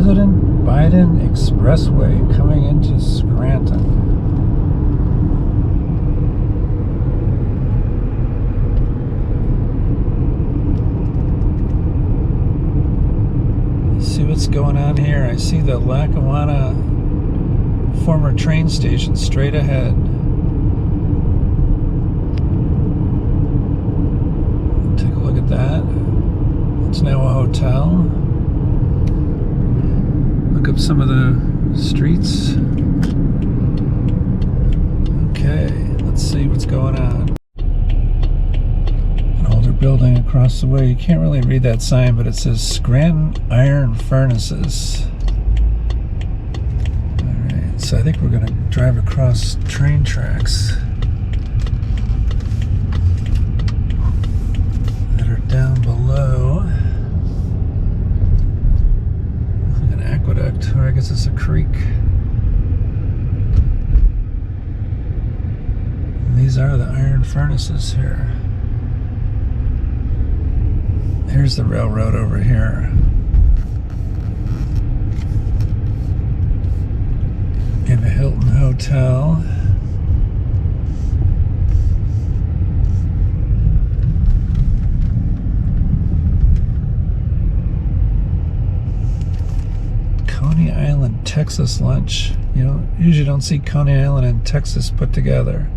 President Biden Expressway coming into Scranton. See what's going on here. I see the Lackawanna former train station straight ahead. Take a look at that. It's now a hotel. Look up some of the streets. Okay, let's see what's going on. An older building across the way. You can't really read that sign, but it says Scranton Iron Furnaces. Alright, so I think we're going to drive across train tracks that are down below. Or I guess it's a creek. And these are the iron furnaces here. Here's the railroad over here. And a Hilton Hotel. Coney Island, Texas lunch. You usually don't see Coney Island and Texas put together.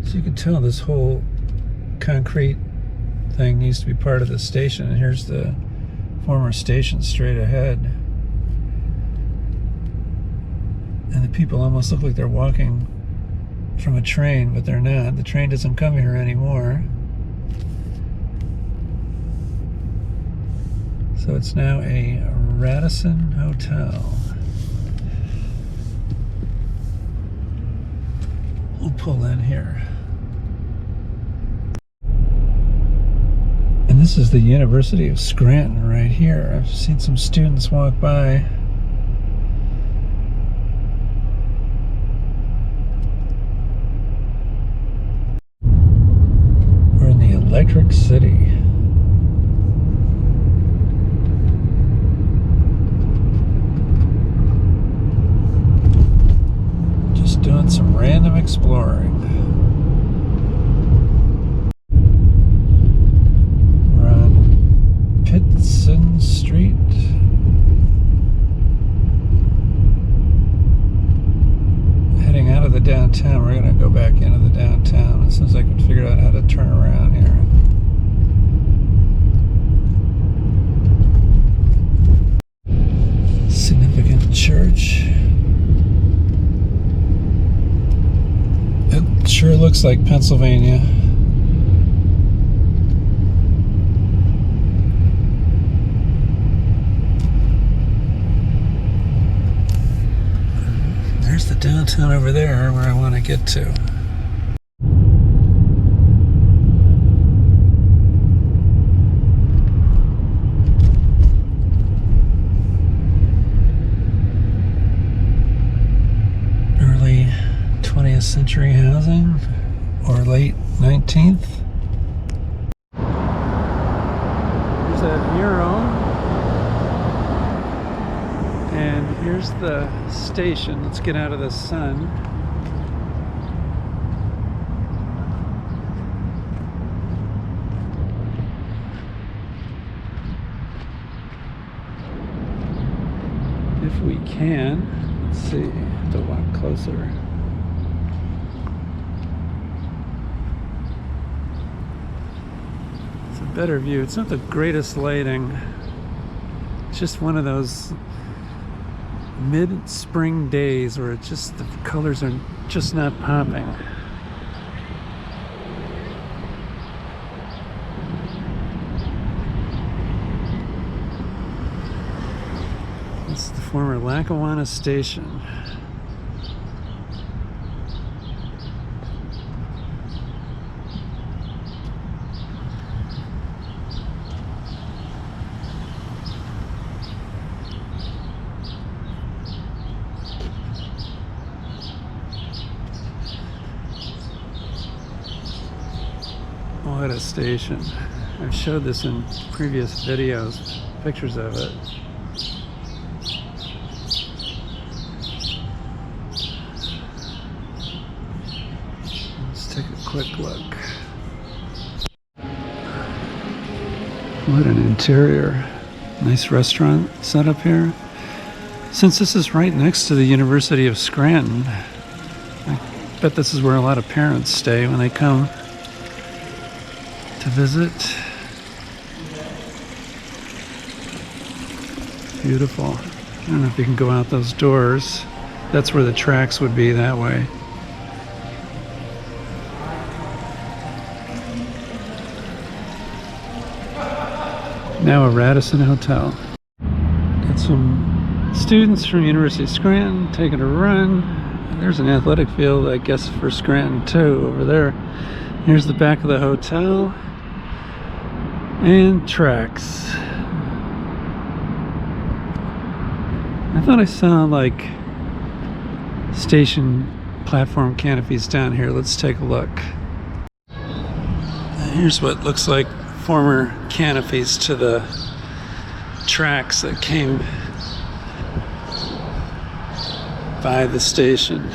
So you can tell this whole concrete thing used to be part of the station, and here's the former station straight ahead. And the people almost look like they're walking from a train, but they're not. The train doesn't come here anymore. So it's now a Radisson Hotel. We'll pull in here. And this is the University of Scranton right here. I've seen some students walk by. Electric City. Just doing some random exploring. We're on Pitson Street. Heading out of the downtown. We're going to go back into the downtown as soon as I can figure out how to turn around here. Significant church. It sure looks like Pennsylvania. There's the downtown over there where I want to get to. Early 20th century housing, or late 19th. Here's that mural. And here's the station. Let's get out of the sun. If we can, let's see, have to walk closer. It's a better view. It's not the greatest lighting. It's just one of those mid-spring days where it's just the colors are just not popping. This is the former Lackawanna Station. What a station. I've showed this in previous videos, pictures of it. Let's take a quick look. What an interior. Nice restaurant set up here. Since this is right next to the University of Scranton, I bet this is where a lot of parents stay when they come to visit. Beautiful. I don't know if you can go out those doors. That's where the tracks would be, that way. Now a Radisson Hotel. Got some students from University of Scranton taking a run. There's an athletic field, I guess, for Scranton too, over there. Here's the back of the hotel. And tracks. I thought I saw like station platform canopies down here. Let's take a look. Here's what looks like former canopies to the tracks that came by the station.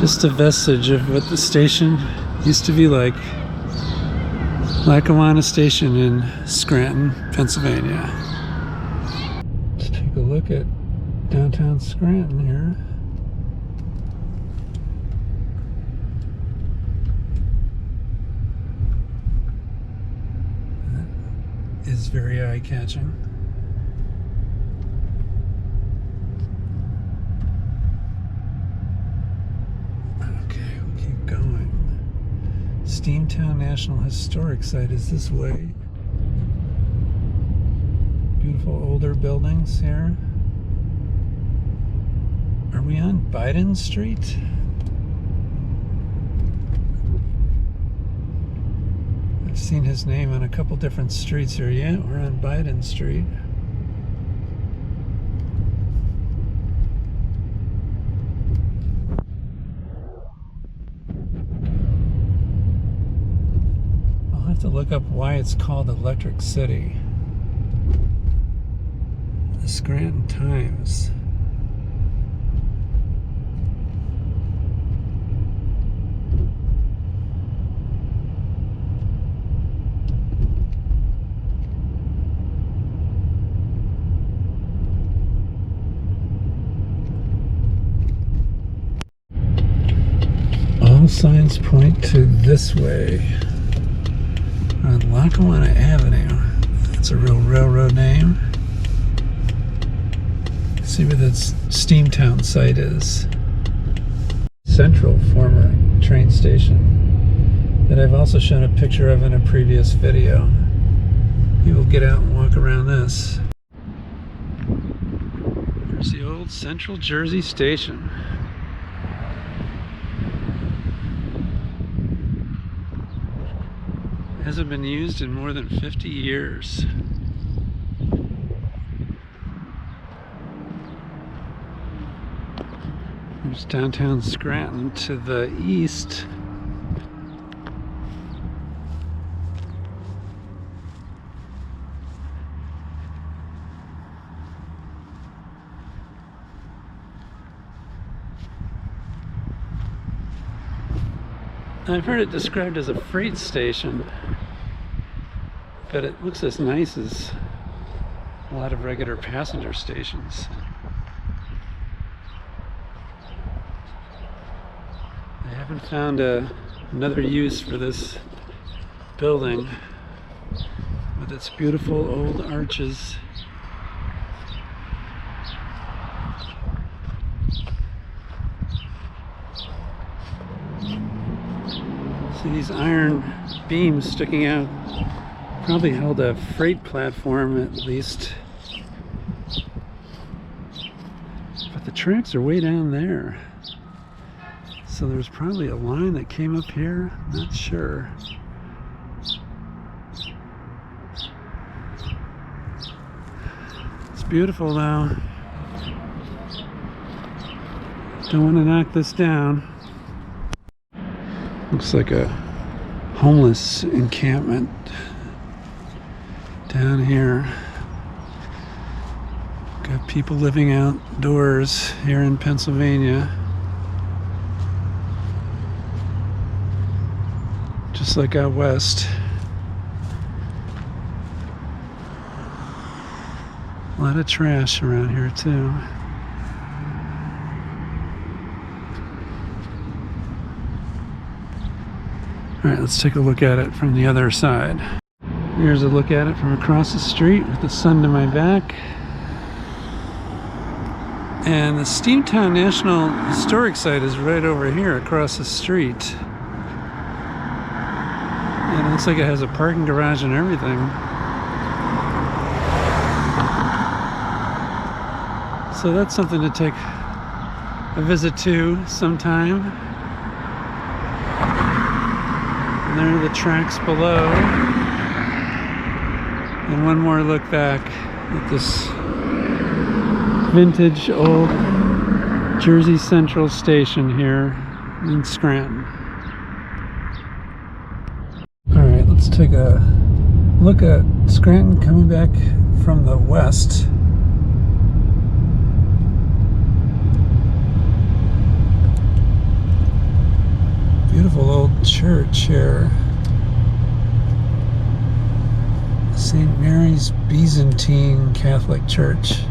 Just a vestige of what the station used to be like. Lackawanna Station in Scranton, Pennsylvania. Let's take a look at downtown Scranton here. That is very eye-catching. Steamtown National Historic Site is this way. Beautiful older buildings here. Are we on Biden Street? I've seen his name on a couple different streets here. Yeah, we're on Biden Street. To look up why it's called Electric City. The Scranton Times. All signs point to this way. On Lackawanna Avenue. That's a real railroad name. See where this Steamtown site is. Central, former train station that I've also shown a picture of in a previous video. You will get out and walk around this. There's the old Central Jersey Station. Hasn't been used in more than 50 years. There's downtown Scranton to the east. I've heard it described as a freight station, but it looks as nice as a lot of regular passenger stations. I haven't found another use for this building with its beautiful old arches. See these iron beams sticking out. Probably held a freight platform at least. But the tracks are way down there. So there's probably a line that came up here. Not sure. It's beautiful though. Don't want to knock this down. Looks like a homeless encampment down here. Got people living outdoors here in Pennsylvania. Just like out west. A lot of trash around here too. Alright, let's take a look at it from the other side. Here's a look at it from across the street with the sun to my back. And the Steamtown National Historic Site is right over here across the street. And it looks like it has a parking garage and everything. So that's something to take a visit to sometime. And there are the tracks below. And one more look back at this vintage old Jersey Central station here in Scranton. Alright, let's take a look at Scranton coming back from the west. Beautiful old church here. St. Mary's Byzantine Catholic Church.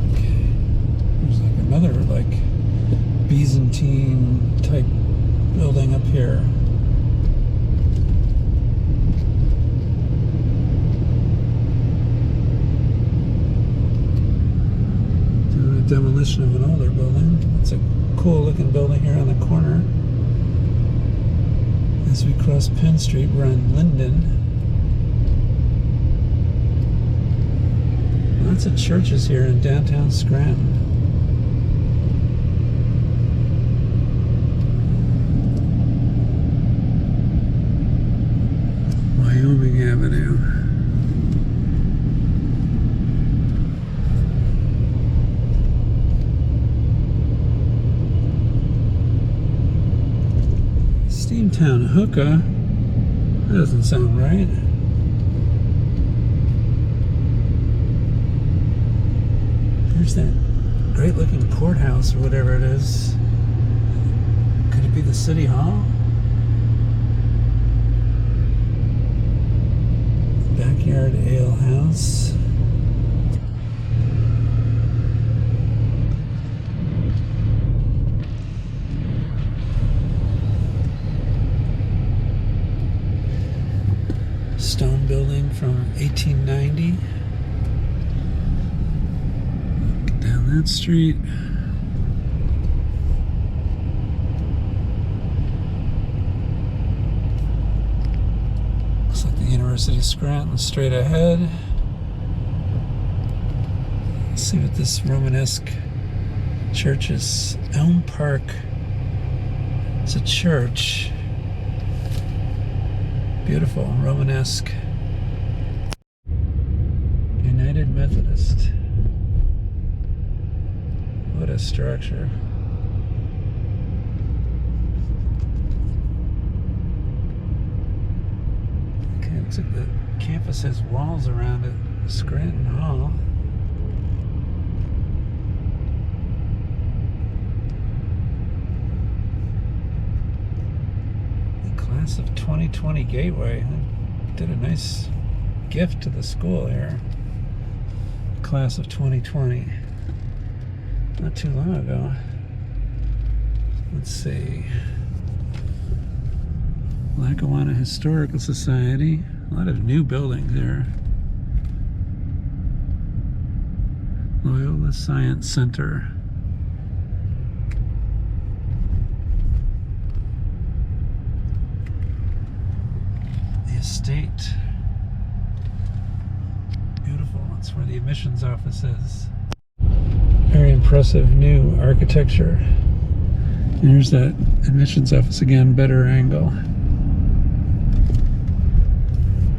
Okay. There's like another Byzantine type building up here. Doing a demolition of an older building. It's a cool looking building here on the corner. As we cross Penn Street, we're on Linden. Lots of churches here in downtown Scranton. Wyoming Avenue. Steamtown Hookah. That doesn't sound right. There's that great looking courthouse or whatever it is. Could it be the city hall? Backyard Ale House. Stone building from 1890. Down that street. Looks like the University of Scranton straight ahead. Let's see what this Romanesque church is. Elm Park. It's a church. Beautiful, Romanesque. United Methodist. What a structure. Okay, looks like the campus has walls around it. Scranton Hall. Class of 2020 Gateway. They did a nice gift to the school here. Class of 2020. Not too long ago. Let's see. Lackawanna Historical Society. A lot of new buildings there. Loyola Science Center. Estate. Beautiful. That's where the admissions office is. Very impressive new architecture. There's that admissions office again, better angle.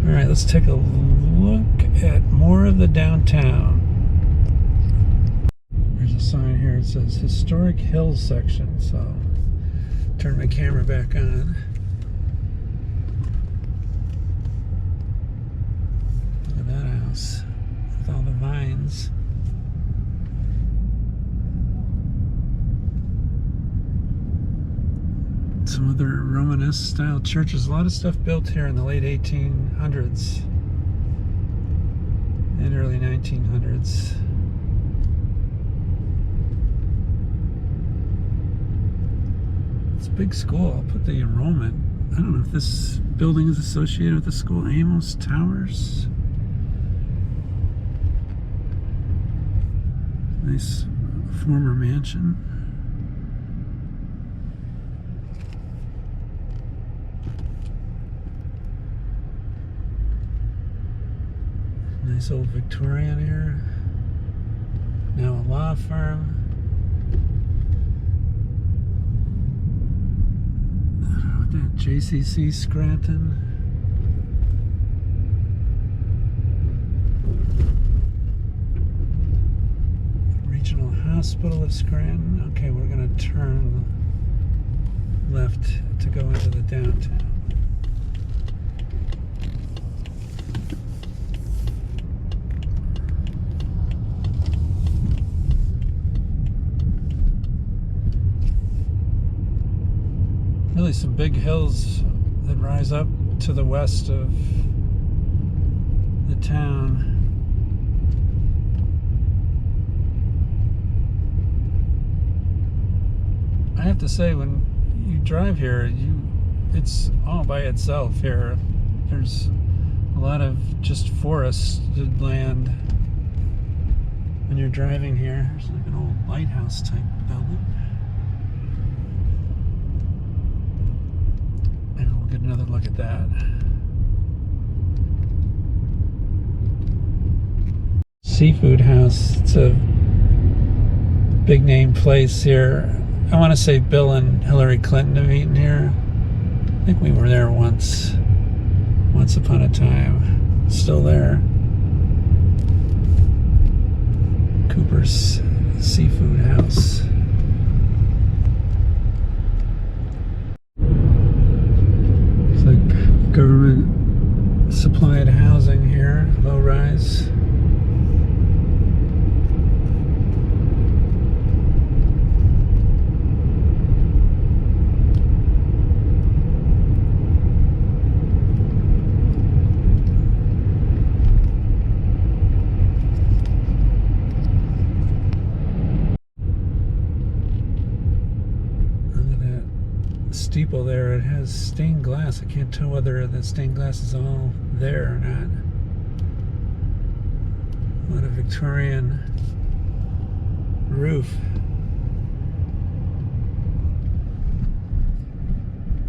Alright, let's take a look at more of the downtown. it says Historic Hills section, so turn my camera back on. Look at that house with all the vines. Some other Romanesque style churches. A lot of stuff built here in the late 1800s and early 1900s. It's a big school. I'll put the enrollment. I don't know if this building is associated with the school. Amos Towers. Nice former mansion. Nice old Victorian here. Now a law firm. What that? JCC Scranton. Regional Hospital of Scranton. Okay, we're gonna turn left to go into the downtown. Really some big hills that rise up to the west of the town. I have to say, when you drive here, it's all by itself here. There's a lot of just forested land when you're driving here. There's like an old lighthouse type building. Get another look at that. Seafood House. It's a big name place here. I want to say Bill and Hillary Clinton have eaten here. I think we were there once upon a time. Still there. Cooper's Seafood House. Government supplied housing here, low rise. Steeple there, it has stained glass. I can't tell whether the stained glass is all there or not. A lot of Victorian roof.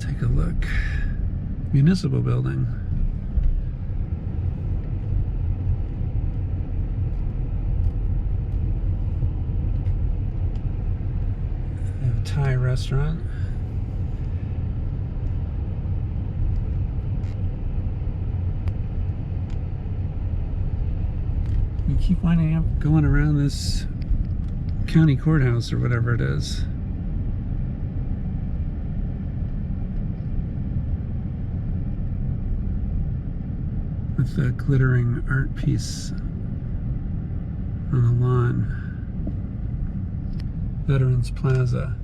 Take a look. Municipal building. They have a Thai restaurant. We keep winding up going around this county courthouse or whatever it is. With the glittering art piece on the lawn. Veterans Plaza.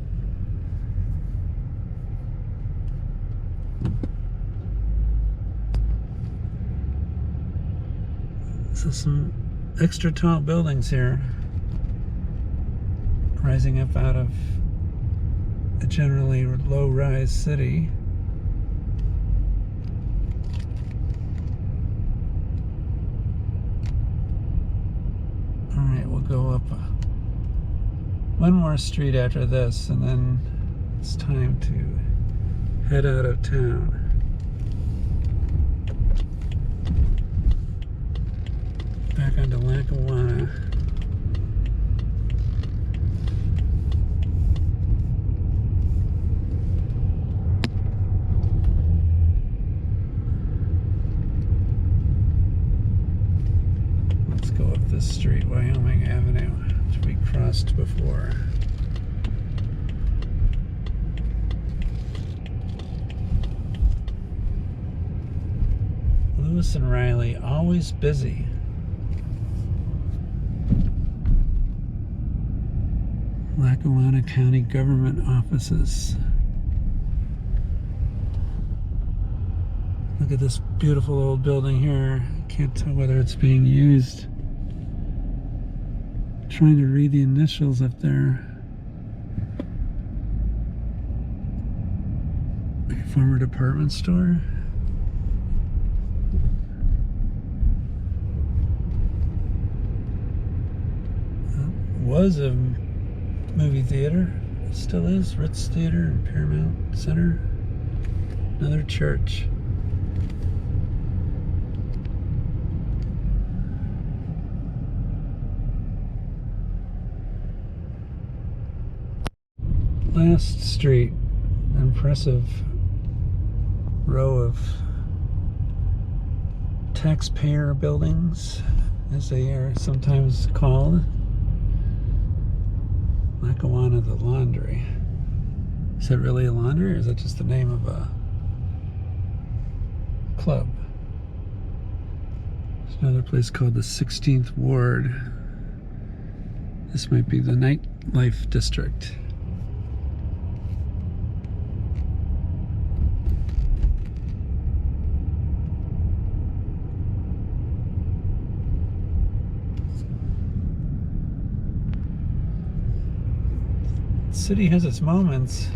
So some extra tall buildings here, rising up out of a generally low-rise city. All right, we'll go up one more street after this, and then it's time to head out of town. Back onto Lackawanna. Let's go up this street, Wyoming Avenue, which we crossed before. Lewis and Riley, always busy. Lackawanna County Government Offices. Look at this beautiful old building here. Can't tell whether it's being used. Trying to read the initials up there. Like a former department store. Was a movie theater. It still is. Ritz Theater and Paramount Center. Another church. Last street, impressive row of taxpayer buildings, as they are sometimes called. Lackawanna the Laundry. Is that really a laundry, or is that just the name of a club? There's another place called the 16th Ward. This might be the nightlife district. City has its moments.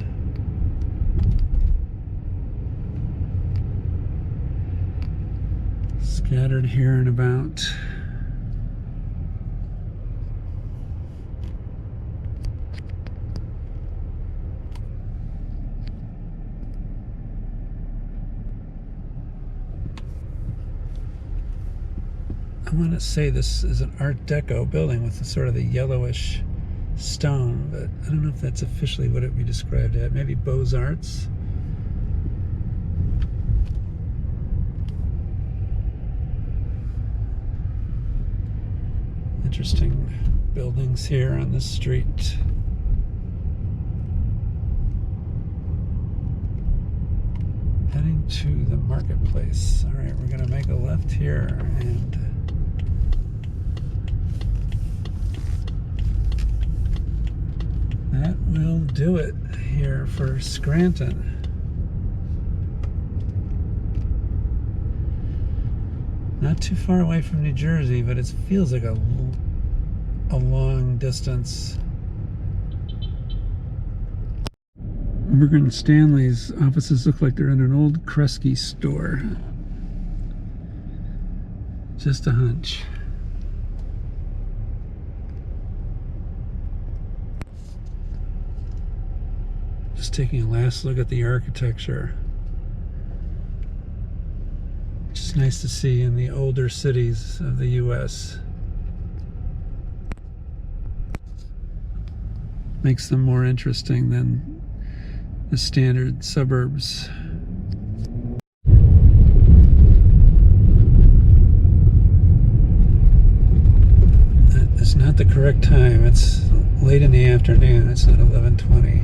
Scattered here and about. I want to say this is an Art Deco building with the sort of the yellowish stone, but I don't know if that's officially what it would be described as. Maybe Beaux-Arts. Interesting buildings here on this street. Heading to the marketplace. All right, we're gonna make a left here and that will do it here for Scranton. Not too far away from New Jersey, but it feels like a long distance. Morgan Stanley's offices look like they're in an old Kresge store. Just a hunch. Just taking a last look at the architecture. Just nice to see in the older cities of the U.S. Makes them more interesting than the standard suburbs. That is not the correct time. It's late in the afternoon. It's not 11:20.